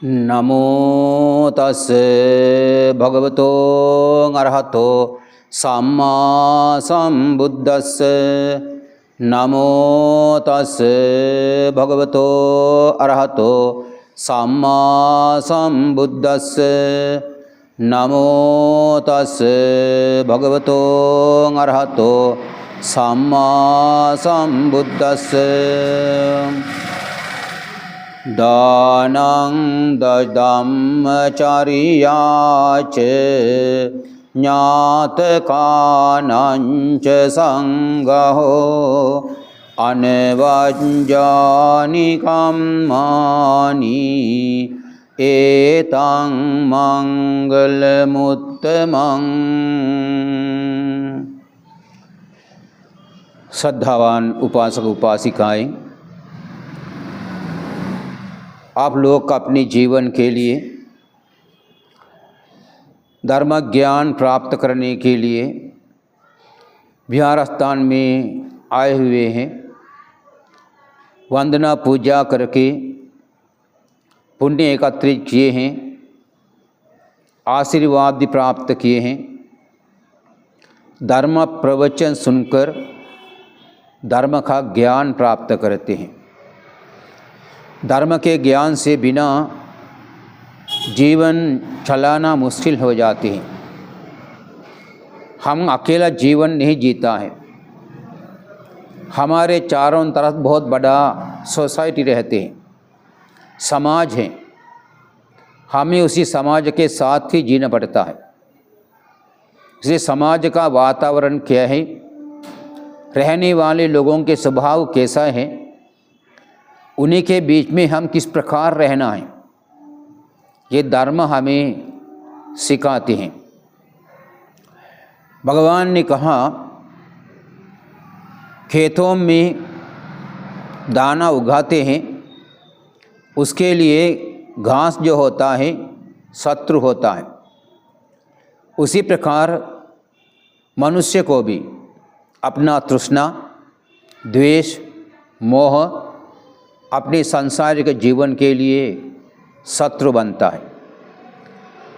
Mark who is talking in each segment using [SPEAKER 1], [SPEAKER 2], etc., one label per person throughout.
[SPEAKER 1] नमो तस् भगवतो अरहतो सम्मा सम्बुद्धस्स। नमो तस् भगवतो अरहतो सम्मा सम्बुद्धस्स। नमो तस् भगवतो अरहतो सम्मा सम्बुद्धस्स। दानं दम्मचर्या च ज्ञातकानां च संगहो अनवज्जानि कर्माणि एतं मंगलमुत्तमम्। श्रद्धावान उपासक उपासिकाएं, आप लोग अपने जीवन के लिए धर्म ज्ञान प्राप्त करने के लिए विहार स्थान में आए हुए हैं। वंदना पूजा करके पुण्य एकत्रित किए हैं, आशीर्वाद भी प्राप्त किए हैं। धर्म प्रवचन सुनकर धर्म का ज्ञान प्राप्त करते हैं। धर्म के ज्ञान से बिना जीवन चलाना मुश्किल हो जाते हैं। हम अकेला जीवन नहीं जीता है, हमारे चारों तरफ बहुत बड़ा सोसाइटी रहते हैं, समाज है। हमें उसी समाज के साथ ही जीना पड़ता है। इसलिए समाज का वातावरण क्या है, रहने वाले लोगों के स्वभाव कैसा है, उन्हीं के बीच में हम किस प्रकार रहना है, ये धर्म हमें सिखाते हैं। भगवान ने कहा, खेतों में दाना उगाते हैं, उसके लिए घास जो होता है शत्रु होता है। उसी प्रकार मनुष्य को भी अपना तृष्णा, द्वेष, मोह अपने सांसारिक जीवन के लिए शत्रु बनता है।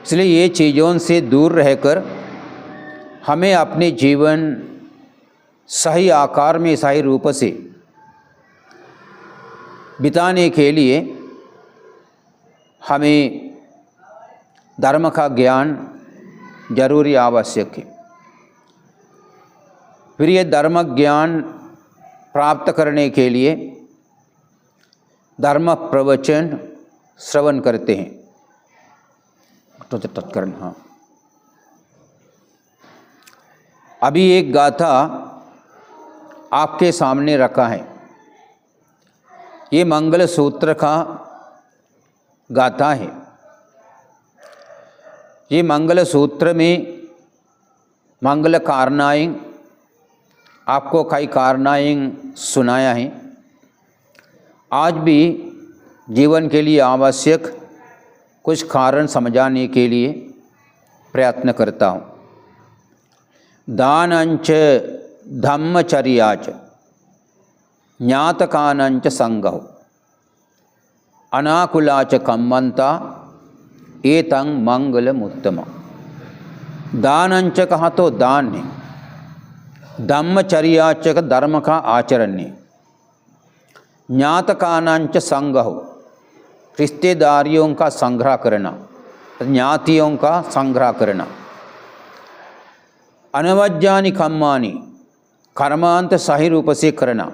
[SPEAKER 1] इसलिए ये चीज़ों से दूर रहकर हमें अपने जीवन सही आकार में, सही रूप से बिताने के लिए हमें धर्म का ज्ञान जरूरी आवश्यक है। फिर ये धर्म ज्ञान प्राप्त करने के लिए धर्म प्रवचन श्रवण करते हैं। तत्करण हाँ, अभी एक गाथा आपके सामने रखा है। ये मंगल सूत्र का गाथा है। ये मंगल सूत्र में मंगल कारणाएं, आपको कई कारणाएं सुनाया है। आज भी जीवन के लिए आवश्यक कुछ कारण समझाने के लिए प्रयत्न करता हूँ। दानंच धम्मचर्याच ज्ञातकानंच संगहो अनाकुलाच कम्मंता एतं मंगलमुत्तम। दानंच कहा तो दान है, धम्मचर्याच धर्म का आचरण है, ज्ञातकानांच संगहो रिश्तेदारियों का संग्रह करना, ज्ञातियों का संग्रह करना, अनवज्जानि कर्माणि कर्मांत सही रूप से करना,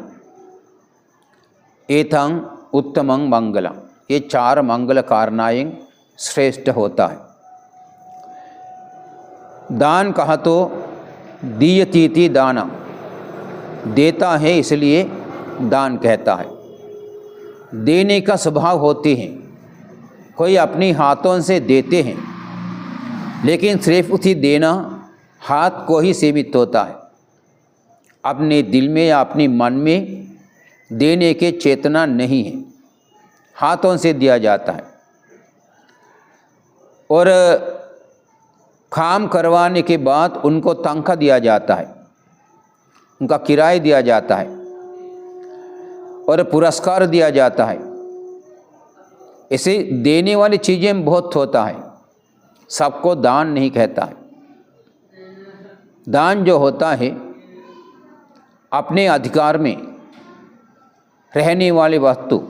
[SPEAKER 1] एतं उत्तमं मंगलम। ये चार मंगल कारणाएं श्रेष्ठ होता है। दान कहा तो दीयतीति दाना, देता है इसलिए दान कहता है। देने का स्वभाव होते हैं, कोई अपने हाथों से देते हैं, लेकिन सिर्फ उसी देना हाथ को ही सीमित होता है। अपने दिल में या अपने मन में देने के चेतना नहीं है, हाथों से दिया जाता है। और काम करवाने के बाद उनको तनख्वाह दिया जाता है, उनका किराया दिया जाता है और पुरस्कार दिया जाता है। ऐसे देने वाली चीज़ें बहुत होता है, सबको दान नहीं कहता है। दान जो होता है अपने अधिकार में रहने वाली वस्तु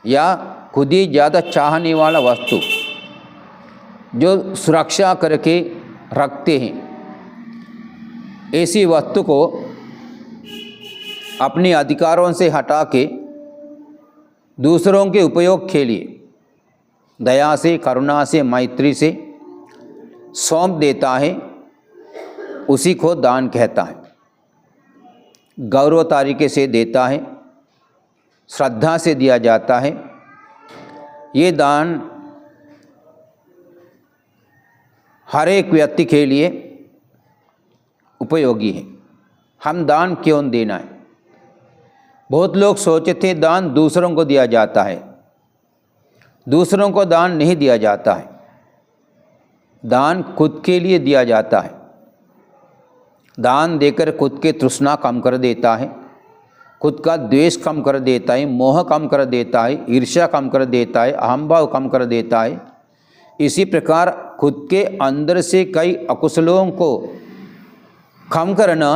[SPEAKER 1] या खुद ही ज़्यादा चाहने वाला वस्तु जो सुरक्षा करके रखते हैं, ऐसी वस्तु को अपने अधिकारों से हटा के दूसरों के उपयोग के लिए दया से, करुणा से, मैत्री से सौंप देता है, उसी को दान कहता है। गौरव तरीके से देता है, श्रद्धा से दिया जाता है। ये दान हर एक व्यक्ति के लिए उपयोगी है। हम दान क्यों देना है? बहुत लोग सोचते हैं दान दूसरों को दिया जाता है। दूसरों को दान नहीं दिया जाता है, दान खुद के लिए दिया जाता है। दान देकर खुद के तृष्णा कम कर देता है, खुद का द्वेष कम कर देता है, मोह कम कर देता है, ईर्ष्या कम कर देता है, अहंभाव कम कर देता है। इसी प्रकार खुद के अंदर से कई अकुशलों को कम करना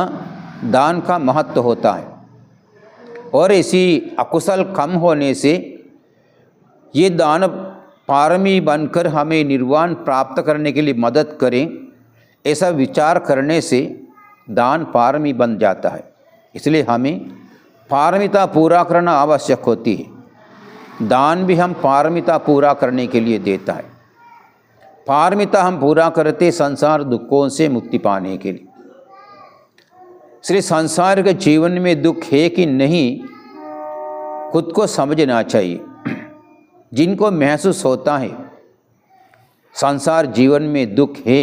[SPEAKER 1] दान का महत्व होता है। और इसी अकुशल कम होने से ये दान पारमी बनकर हमें निर्वाण प्राप्त करने के लिए मदद करें, ऐसा विचार करने से दान पारमी बन जाता है। इसलिए हमें पारमिता पूरा करना आवश्यक होती है। दान भी हम पारमिता पूरा करने के लिए देता है। पारमिता हम पूरा करते संसार दुखों से मुक्ति पाने के लिए। इसलिए संसार के जीवन में दुख है कि नहीं, खुद को समझना चाहिए। जिनको महसूस होता है संसार जीवन में दुख है,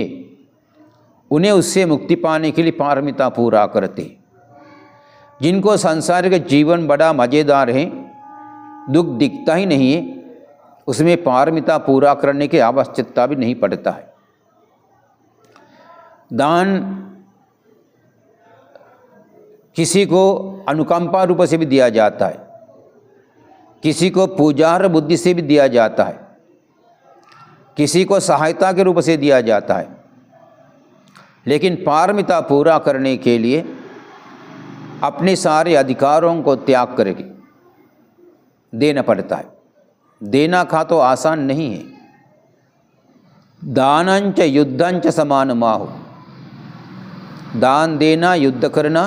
[SPEAKER 1] उन्हें उससे मुक्ति पाने के लिए पारमिता पूरा करते। जिनको संसार के जीवन बड़ा मज़ेदार है, दुख दिखता ही नहीं है, उसमें पारमिता पूरा करने की आवश्यकता भी नहीं पड़ता है। दान किसी को अनुकंपा रूप से भी दिया जाता है, किसी को पूजार बुद्धि से भी दिया जाता है, किसी को सहायता के रूप से दिया जाता है। लेकिन पारमिता पूरा करने के लिए अपने सारे अधिकारों को त्याग करके देना पड़ता है। देना का तो आसान नहीं है। दानंच युद्धंच समान माहु, दान देना, युद्ध करना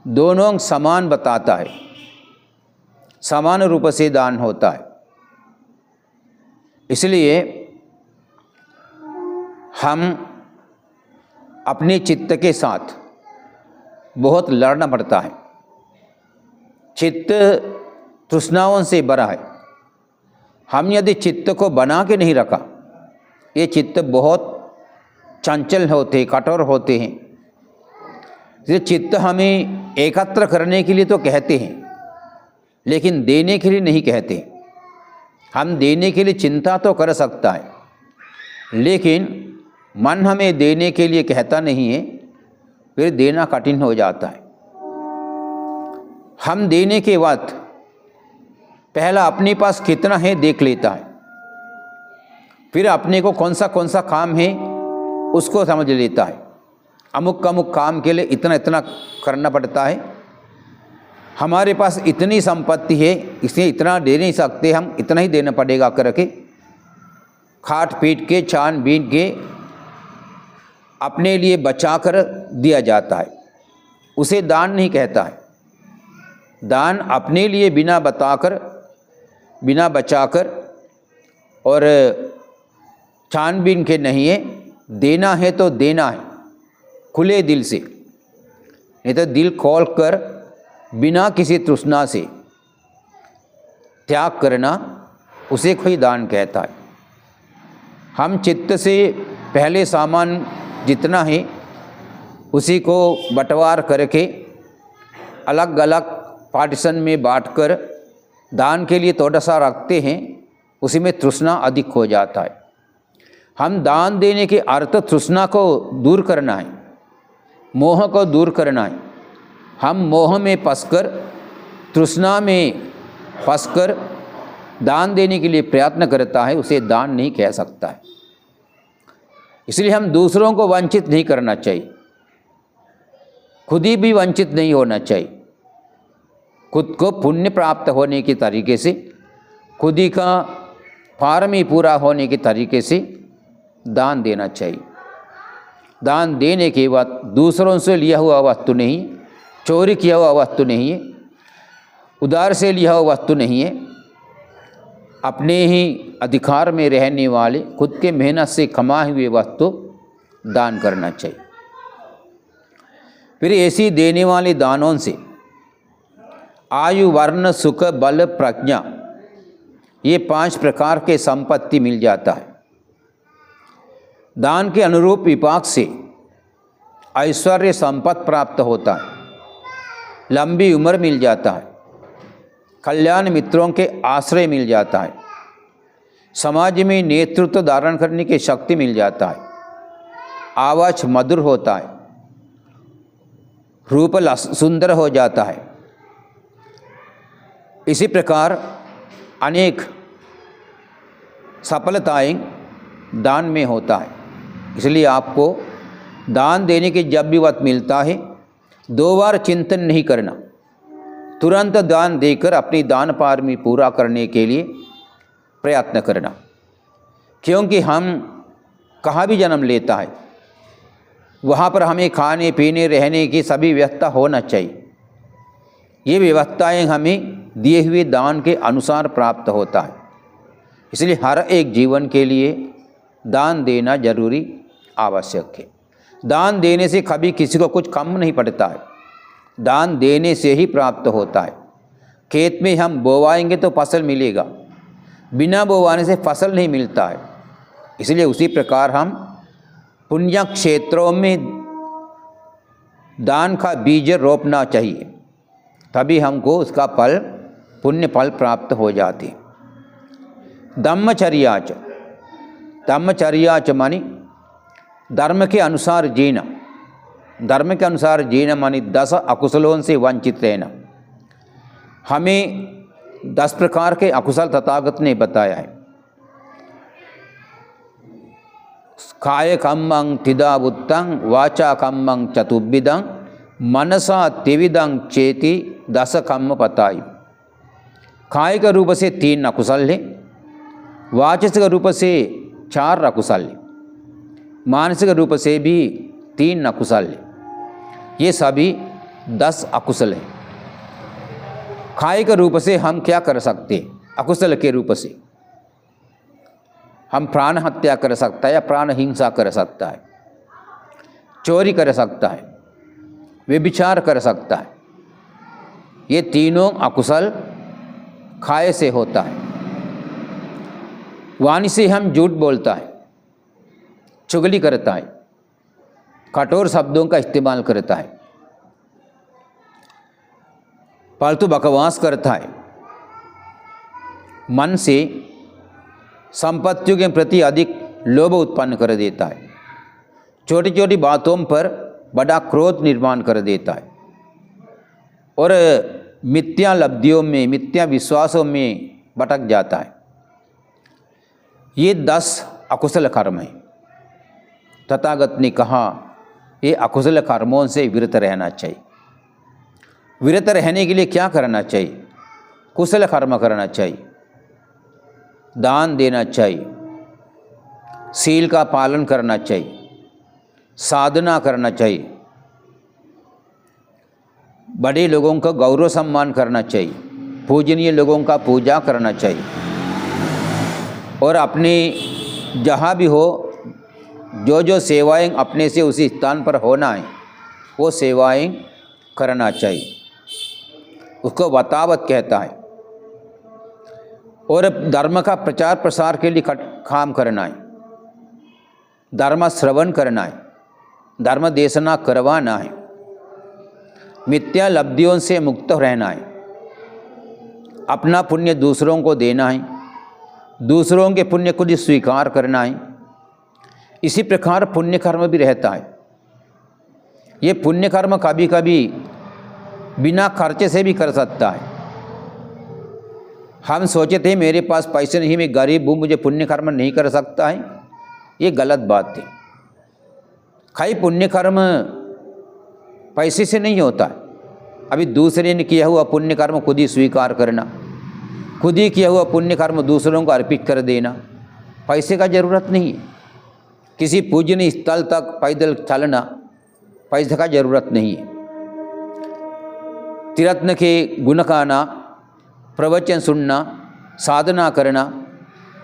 [SPEAKER 1] दोनों समान बताता है, समान रूप से दान होता है। इसलिए हम अपने चित्त के साथ बहुत लड़ना पड़ता है। चित्त तृष्णाओं से भरा है। हम यदि चित्त को बना के नहीं रखा, ये चित्त बहुत चंचल होते, कठोर होते हैं। ये चित्त हमें एकत्र करने के लिए तो कहते हैं, लेकिन देने के लिए नहीं कहते। हम देने के लिए चिंता तो कर सकता है, लेकिन मन हमें देने के लिए कहता नहीं है, फिर देना कठिन हो जाता है। हम देने के बाद पहला अपने पास कितना है देख लेता है, फिर अपने को कौन सा काम है उसको समझ लेता है। अमुक अमुक काम के लिए इतना इतना करना पड़ता है, हमारे पास इतनी संपत्ति है, इसलिए इतना दे नहीं सकते, हम इतना ही देना पड़ेगा करके खाट पीट के, छान बीन के अपने लिए बचा कर दिया जाता है। उसे दान नहीं कहता है। दान अपने लिए बिना बताकर, बिना बचाकर और छानबीन के नहीं है। देना है तो देना है खुले दिल से, नहीं तो दिल खोल कर बिना किसी तृष्णा से त्याग करना, उसे कोई दान कहता है। हम चित्त से पहले सामान जितना है उसी को बंटवार करके अलग अलग पार्टीशन में बांटकर दान के लिए थोड़ा सा रखते हैं, उसी में तृष्णा अधिक हो जाता है। हम दान देने के अर्थ तृष्णा को दूर करना है, मोह को दूर करना है। हम मोह में फंसकर, तृष्णा में फंसकर दान देने के लिए प्रयत्न करता है उसे दान नहीं कह सकता है। इसलिए हम दूसरों को वंचित नहीं करना चाहिए, खुद ही भी वंचित नहीं होना चाहिए। खुद को पुण्य प्राप्त होने के तरीके से, खुद ही का फार्मी पूरा होने के तरीके से दान देना चाहिए। दान देने के बाद दूसरों से लिया हुआ वस्तु नहीं, चोरी किया हुआ वस्तु नहीं है, उधार से लिया हुआ वस्तु नहीं है, अपने ही अधिकार में रहने वाले खुद के मेहनत से कमाए हुए वस्तु दान करना चाहिए। फिर ऐसी देने वाले दानों से आयु, वर्ण, सुख, बल, प्रज्ञा, ये 5 प्रकार के संपत्ति मिल जाता है। दान के अनुरूप विपाक से ऐश्वर्य संपत्ति प्राप्त होता है, लंबी उम्र मिल जाता है, कल्याण मित्रों के आश्रय मिल जाता है, समाज में नेतृत्व धारण करने की शक्ति मिल जाता है, आवाज मधुर होता है, रूप सुंदर हो जाता है। इसी प्रकार अनेक सफलताएं दान में होता है। इसलिए आपको दान देने की जब भी वक्त मिलता है 2 बार चिंतन नहीं करना, तुरंत दान देकर अपनी दान पारमी पूरा करने के लिए प्रयत्न करना। क्योंकि हम कहाँ भी जन्म लेता है वहाँ पर हमें खाने पीने रहने की सभी व्यवस्था होना चाहिए। ये व्यवस्थाएं हमें दिए हुए दान के अनुसार प्राप्त होता है। इसलिए हर एक जीवन के लिए दान देना जरूरी आवश्यक है। दान देने से कभी किसी को कुछ कम नहीं पड़ता है, दान देने से ही प्राप्त होता है। खेत में हम बोवाएंगे तो फसल मिलेगा, बिना बोवाने से फसल नहीं मिलता है। इसलिए उसी प्रकार हम पुण्य क्षेत्रों में दान का बीज रोपना चाहिए, तभी हमको उसका फल, पुण्य फल प्राप्त हो जाते। धम्मचर्याच, धम्मचर्याच मानी धर्म के अनुसार जीना, धर्म के अनुसार जीना मानी 10 अकुशलों से वंचित रहना। हमें 10 प्रकार के अकुशल तथागत ने बताया है। काय कम्मं तिदावुत्तं, वाचा कम्मं चतुर्विधं, मनसा त्रिविधं चेति 10 कम्म पताई। काय का रूप से 3 अकुशल है, वाचस्क रूप से 4 अकुशल है, मानसिक रूप से भी 3 अकुशल है। ये सभी 10 अकुशल हैं। काय के रूप से हम क्या कर सकते हैं? अकुशल के रूप से हम प्राण हत्या कर सकता है या प्राण हिंसा कर सकता है, चोरी कर सकता है, व्यभिचार कर सकता है। ये तीनों अकुशल खाए से होता है। वाणी से हम झूठ बोलता है, चुगली करता है, कठोर शब्दों का इस्तेमाल करता है, फालतू बकवास करता है, मन से संपत्तियों के प्रति अधिक लोभ उत्पन्न कर देता है, छोटी छोटी बातों पर बड़ा क्रोध निर्माण कर देता है और मिथ्या लब्धियों में, मिथ्या विश्वासों में भटक जाता है। ये 10 अकुशल कर्म हैं। तथागत ने कहा ये अकुशल कर्मों से विरत रहना चाहिए। विरत रहने के लिए क्या करना चाहिए? कुशल कर्म करना चाहिए, दान देना चाहिए, शील का पालन करना चाहिए, साधना करना चाहिए, बड़े लोगों का गौरव सम्मान करना चाहिए, पूजनीय लोगों का पूजा करना चाहिए और अपने जहाँ भी हो जो जो सेवाएं अपने से उसी स्थान पर होना है वो सेवाएं करना चाहिए। उसको वतावत कहता है। और धर्म का प्रचार प्रसार के लिए काम करना है, धर्म श्रवण करना है, धर्म देशना करवाना है, मिथ्या लब्धियों से मुक्त रहना है, अपना पुण्य दूसरों को देना है, दूसरों के पुण्य को भी स्वीकार करना है। इसी प्रकार पुण्य कर्म भी रहता है। ये पुण्य कर्म कभी कभी बिना खर्चे से भी कर सकता है। हम सोचे थे मेरे पास पैसे नहीं, मैं गरीब हूँ, मुझे पुण्य कर्म नहीं कर सकता है, ये गलत बात थी। खाई पुण्य कर्म पैसे से नहीं होता है। अभी दूसरे ने किया हुआ पुण्य कर्म खुद ही स्वीकार करना, खुद ही किया हुआ पुण्य कर्म दूसरों को अर्पित कर देना, पैसे का ज़रूरत नहीं है। किसी पूजनीय स्थल तक पैदल चलना पैसे का ज़रूरत नहीं है। तिरत्न के गुण गाना, प्रवचन सुनना, साधना करना,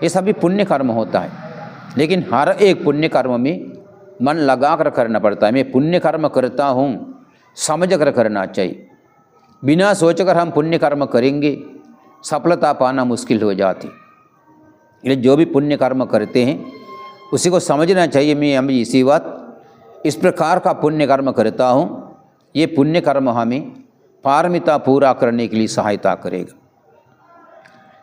[SPEAKER 1] ये सभी पुण्य कर्म होता है। लेकिन हर एक पुण्य कर्म में मन लगा कर करना पड़ता है। मैं पुण्य कर्म करता हूँ समझ कर करना चाहिए। बिना सोच कर हम पुण्य कर्म करेंगे सफलता पाना मुश्किल हो जाती। इसलिए जो भी पुण्य कर्म करते हैं उसी को समझना चाहिए, मैं अभी इसी बात इस प्रकार का पुण्य कर्म करता हूँ, ये पुण्य कर्म हमें पारमिता पूरा करने के लिए सहायता करेगा।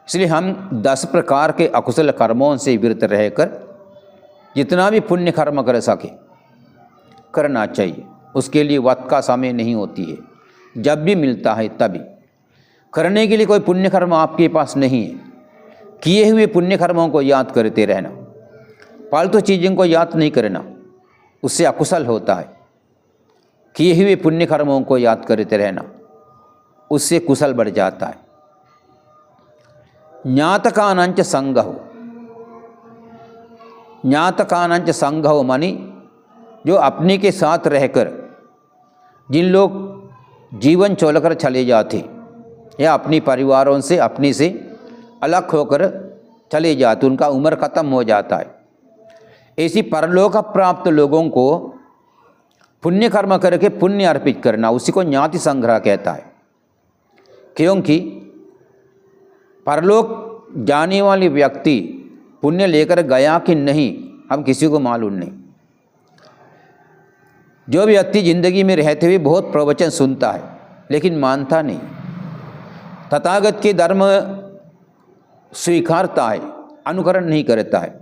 [SPEAKER 1] इसलिए हम 10 प्रकार के अकुशल कर्मों से विरत रहकर जितना भी पुण्य कर्म कर सके करना चाहिए। उसके लिए वक्त का समय नहीं होती है, जब भी मिलता है तभी करने के लिए। कोई पुण्य कर्म आपके पास नहीं है, किए हुए पुण्य कर्मों को याद करते रहना, फालतू चीज़ों को याद नहीं करना, उससे अकुशल होता है। किए हुए पुण्य कर्मों को याद करते रहना, उससे कुशल बढ़ जाता है। ज्ञातकानांच संगहो, ज्ञातकानांच संगहो मानी जो अपने के साथ रहकर जिन लोग जीवन छोड़कर चले जाते या अपनी परिवारों से अपने से अलग होकर चले जाते, उनका उम्र खत्म हो जाता है, ऐसी परलोक प्राप्त लोगों को पुण्य कर्म करके पुण्य अर्पित करना, उसी को ज्ञाति संग्रह कहता है। क्योंकि परलोक जाने वाले व्यक्ति पुण्य लेकर गया कि नहीं हम किसी को मालूम नहीं। जो व्यक्ति जिंदगी में रहते हुए बहुत प्रवचन सुनता है लेकिन मानता नहीं, तथागत के धर्म स्वीकारता है, अनुकरण नहीं करता है।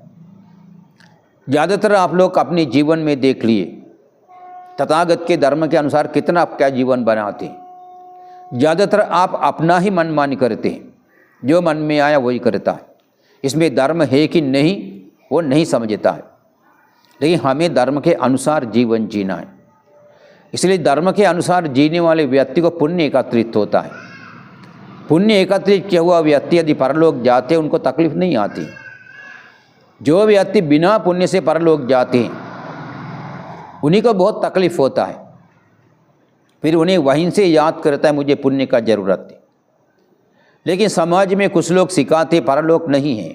[SPEAKER 1] ज़्यादातर आप लोग अपने जीवन में देख लिए तथागत के धर्म के अनुसार कितना आप क्या जीवन बनाते हैं। ज़्यादातर आप अपना ही मनमानी करते हैं, जो मन में आया वही करता है। इसमें धर्म है कि नहीं वो नहीं समझता है। लेकिन हमें धर्म के अनुसार जीवन जीना है, इसलिए धर्म के अनुसार जीने वाले व्यक्ति को पुण्य एकत्रित होता है। पुण्य एकत्रित किया हुआ व्यक्ति यदि परलोक जाते हैं उनको तकलीफ नहीं आती। जो व्यक्ति बिना पुण्य से परलोक जाते हैं उन्हीं को बहुत तकलीफ होता है। फिर उन्हें वहीं से याद करता है मुझे पुण्य का ज़रूरत है। लेकिन समाज में कुछ लोग सिखाते परलोक नहीं है,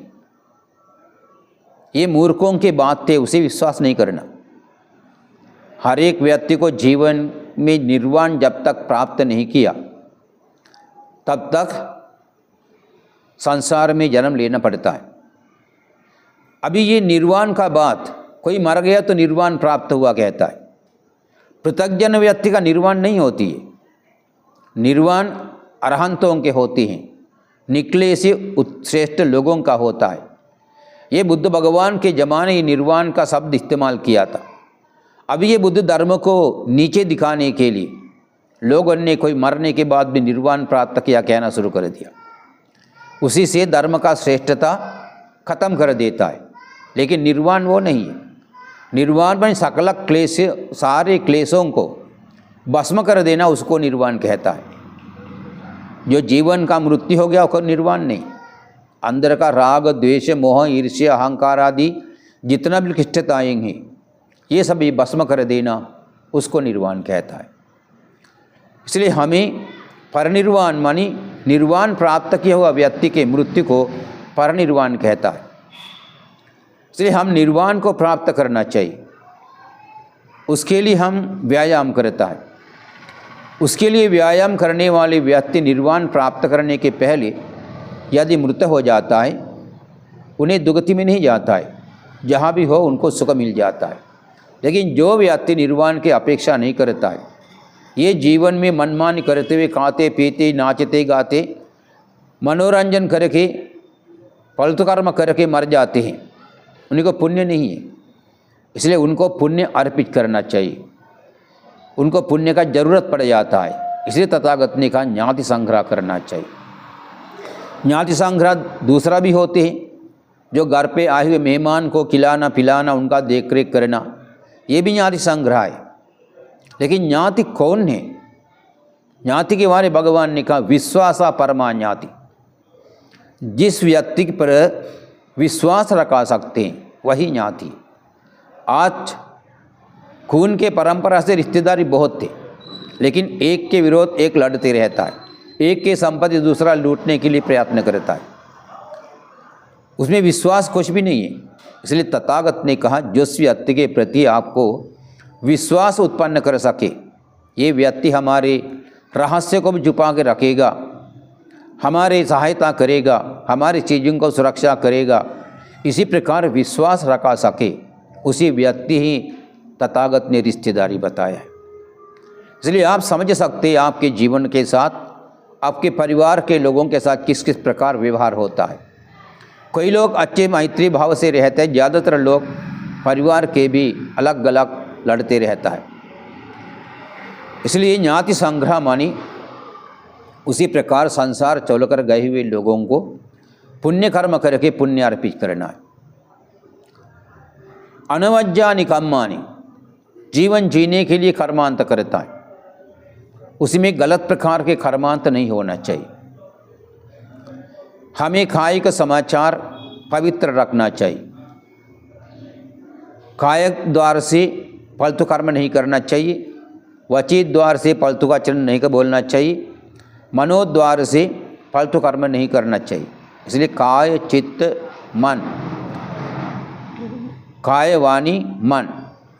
[SPEAKER 1] ये मूर्खों की बात थे, उसे विश्वास नहीं करना। हर एक व्यक्ति को जीवन में निर्वाण जब तक प्राप्त नहीं किया तब तक संसार में जन्म लेना पड़ता है। अभी ये निर्वाण का बात, कोई मर गया तो निर्वाण प्राप्त हुआ कहता है। पृथग्जन व्यक्ति का निर्वाण नहीं होती है, निर्वाण अरहंतों के होते हैं, निकले से श्रेष्ठ लोगों का होता है। ये बुद्ध भगवान के ज़माने निर्वाण का शब्द इस्तेमाल किया था। अभी ये बुद्ध धर्म को नीचे दिखाने के लिए लोगों ने कोई मरने के बाद भी निर्वाण प्राप्त किया कहना शुरू कर दिया। उसी से धर्म का श्रेष्ठता खत्म कर देता है। लेकिन निर्वाण वो नहीं है। निर्वाण में सकल क्लेश, सारे क्लेशों को भस्म कर देना, उसको निर्वाण कहता है। जो जीवन का मृत्यु हो गया उसको निर्वाण नहीं। अंदर का राग, द्वेष, मोह, ईर्ष्या, अहंकार आदि जितना भी कृष्टताएँ हैं ये सब भस्म कर देना, उसको निर्वाण कहता है। इसलिए हमें परिनिर्वाण मानी निर्वाण प्राप्त किया हुआ व्यक्ति के मृत्यु को परिनिर्वाण कहता है। इसलिए हम निर्वाण को प्राप्त करना चाहिए, उसके लिए हम व्यायाम करता है। उसके लिए व्यायाम करने वाले व्यक्ति निर्वाण प्राप्त करने के पहले यदि मृत हो जाता है उन्हें दुगति में नहीं जाता है, जहाँ भी हो उनको सुख मिल जाता है। लेकिन जो व्यक्ति निर्वाण की अपेक्षा नहीं करता है, ये जीवन में मनमानी करते हुए खाते पीते नाचते गाते मनोरंजन करके फालतू कर्म करके मर जाते हैं, उनको पुण्य नहीं है। इसलिए उनको पुण्य अर्पित करना चाहिए, उनको पुण्य का जरूरत पड़ जाता है। इसलिए तथागत ने कहा ज्ञाति संग्रह करना चाहिए। ज्ञाति संग्रह दूसरा भी होते हैं, जो घर पे आए हुए मेहमान को खिलाना पिलाना, उनका देख रेख करना, ये भी ज्ञाति संग्रह है। लेकिन ज्ञाति कौन है? ज्ञाति के बारे भगवान ने कहा विश्वासा परमा ज्ञाति। जिस व्यक्ति पर विश्वास रखा सकते हैं वही ज्ञाति। आज खून के परंपरा से रिश्तेदारी बहुत थे, लेकिन एक के विरोध एक लड़ते रहता है, एक के संपत्ति दूसरा लूटने के लिए प्रयत्न करता है, उसमें विश्वास कुछ भी नहीं है। इसलिए तथागत ने कहा जिस व्यक्ति के प्रति आपको विश्वास उत्पन्न कर सके, ये व्यक्ति हमारे रहस्य को भी छुपा के रखेगा, हमारे सहायता करेगा, हमारी चीज़ों को सुरक्षा करेगा, इसी प्रकार विश्वास रखा सके, उसी व्यक्ति ही तथागत ने रिश्तेदारी बताया है। इसलिए आप समझ सकते हैं आपके जीवन के साथ, आपके परिवार के लोगों के साथ किस किस प्रकार व्यवहार होता है। कई लोग अच्छे मैत्री भाव से रहते हैं, ज़्यादातर लोग परिवार के भी अलग अलग लड़ते रहता है। इसलिए ज्ञाति संग्रह मानी उसी प्रकार संसार चलकर गए हुए लोगों को पुण्य कर्म करके पुण्य अर्पित करना है। अनवज्ञानी कर्माणि, जीवन जीने के लिए कर्मांत करता है, उसमें गलत प्रकार के कर्मांत नहीं होना चाहिए। हमें कायिक समाचार पवित्र रखना चाहिए, कायिक द्वार से फालतू कर्म नहीं करना चाहिए, वचित द्वार से फालतू का वचन नहीं बोलना चाहिए, मनोद्वार से फालतू कर्म नहीं करना चाहिए। इसलिए काय चित्त मन, काय वाणी मन,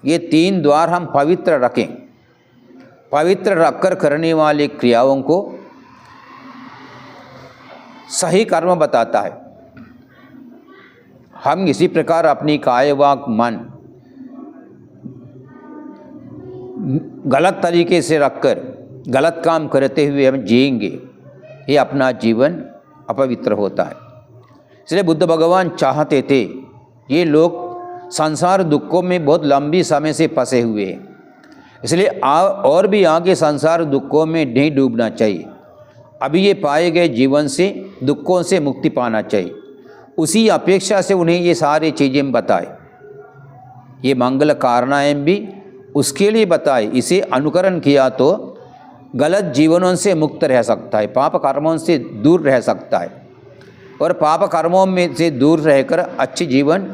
[SPEAKER 1] ये तीन द्वार हम पवित्र रखें। पवित्र रखकर करने वाली क्रियाओं को सही कर्म बताता है। हम इसी प्रकार अपनी काय वाक मन गलत तरीके से रखकर गलत काम करते हुए हम जिएंगे, ये अपना जीवन अपवित्र होता है। इसलिए बुद्ध भगवान चाहते थे ये लोग संसार दुखों में बहुत लंबी समय से फंसे हुए हैं, इसलिए और भी आगे संसार दुखों में नहीं डूबना चाहिए। अभी ये पाए गए जीवन से दुखों से मुक्ति पाना चाहिए, उसी अपेक्षा से उन्हें ये सारी चीज़ें बताए। ये मंगल कारणाएँ भी उसके लिए बताए। इसे अनुकरण किया तो गलत जीवनों से मुक्त रह सकता है, पाप कर्मों से दूर रह सकता है, और पाप कर्मों में से दूर रहकर अच्छी जीवन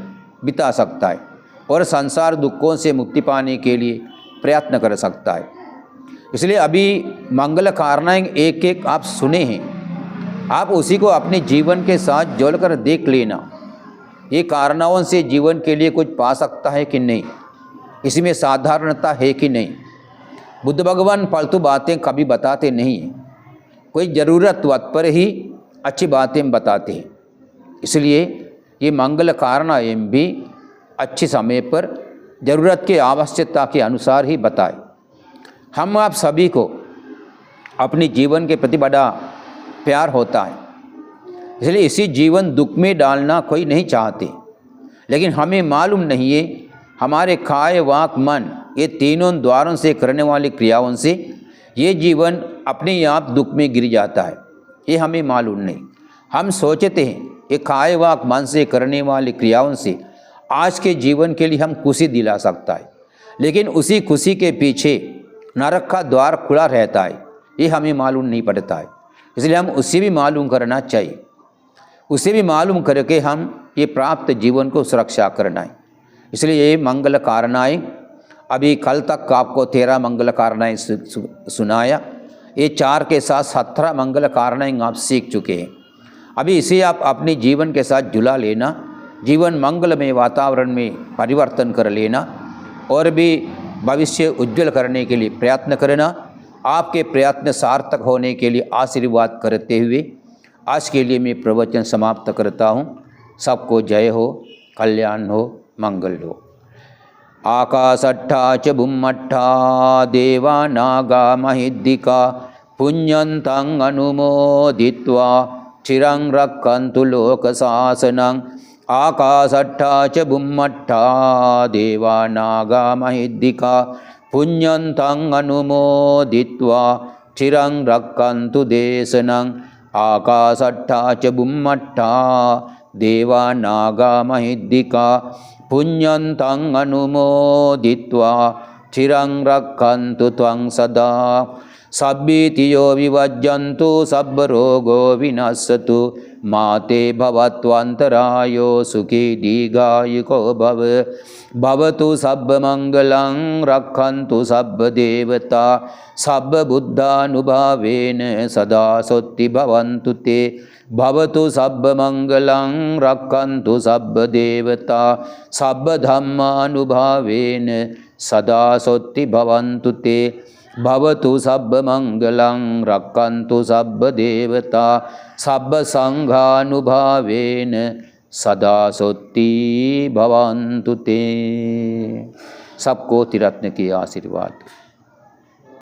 [SPEAKER 1] बिता सकता है, और संसार दुखों से मुक्ति पाने के लिए प्रयत्न कर सकता है। इसलिए अभी मंगल कारणाएँ एक एक आप सुने हैं, आप उसी को अपने जीवन के साथ जोड़कर देख लेना। ये कारणाओं से जीवन के लिए कुछ पा सकता है कि नहीं, इसमें साधारणता है कि नहीं। बुद्ध भगवान फालतू बातें कभी बताते नहीं हैं, कोई ज़रूरत वक्त पर ही अच्छी बातें बताते हैं। इसलिए ये मंगल कारणाएँ भी अच्छे समय पर ज़रूरत के आवश्यकता के अनुसार ही बताए। हम आप सभी को अपने जीवन के प्रति बड़ा प्यार होता है, इसलिए इसी जीवन दुख में डालना कोई नहीं चाहते, लेकिन हमें मालूम नहीं है हमारे काय वाक मन ये तीनों द्वारों से करने वाली क्रियाओं से ये जीवन अपने आप दुख में गिर जाता है, ये हमें मालूम नहीं। हम सोचते हैं ये काय वाक मन से करने वाली क्रियाओं से आज के जीवन के लिए हम खुशी दिला सकता है, लेकिन उसी खुशी के पीछे नरक का द्वार खुला रहता है, ये हमें मालूम नहीं पड़ता है। इसलिए हम उसे भी मालूम करना चाहिए, उसे भी मालूम करके हम ये प्राप्त जीवन को सुरक्षा करना है। इसलिए ये मंगल कारणाएँ अभी कल तक आपको 13 मंगल कारणाएँ सुनाया, ये 4 के साथ 17 मंगल कारणाएँ आप सीख चुके हैं। अभी इसे आप अपने जीवन के साथ जुला लेना, जीवन मंगलमय वातावरण में परिवर्तन कर लेना, और भी भविष्य उज्जवल करने के लिए प्रयत्न करना। आपके प्रयत्न सार्थक होने के लिए आशीर्वाद करते हुए आज के लिए मैं प्रवचन समाप्त करता हूँ। सबको जय हो, कल्याण हो, मंगल हो। आकाशट्ठा च बुम्मट्ठा देवा नागा महिद्दिका पुण्यन्तं अनुमोदित्वा चिरं रक्षन्तु लोकशासनं। आकाशट्ठा च बुम्मट्ठा देवा नागा महिद्दिका पुण्यन्तं अनुमोदित्वा चिरं रक्षन्तु देशनं। आकाशट्टा च बुम्मट्टा देवा नागा महिद्दिका पुण्यन्तं अनुमोदित्वा चिरं रक्षन्तु त्वं सदा सब्बीतियो विवज्जन्तु सब्बरोगो विनश्यतु माते भवत्वन्तरायो सुखी दीर्घायुको भव भवतु सब्बमङ्गलं रक्षन्तु सब्बदेवता सब्बबुद्धानुभावेन सदा सोत्ति भवन्तु ते भवतु सब्बमङ्गलं रक्षन्तु सब्बदेवता सब्बधम्मानुभावेन सदा सोत्ति भवन्तु ते भवतु सब्बमङ्गलं रक्षन्तु सब्बदेवता सब्बसङ्घानुभावेन सदा सोत्ति भवन्तु ते। सबको त्रिरत्न के आशीर्वाद।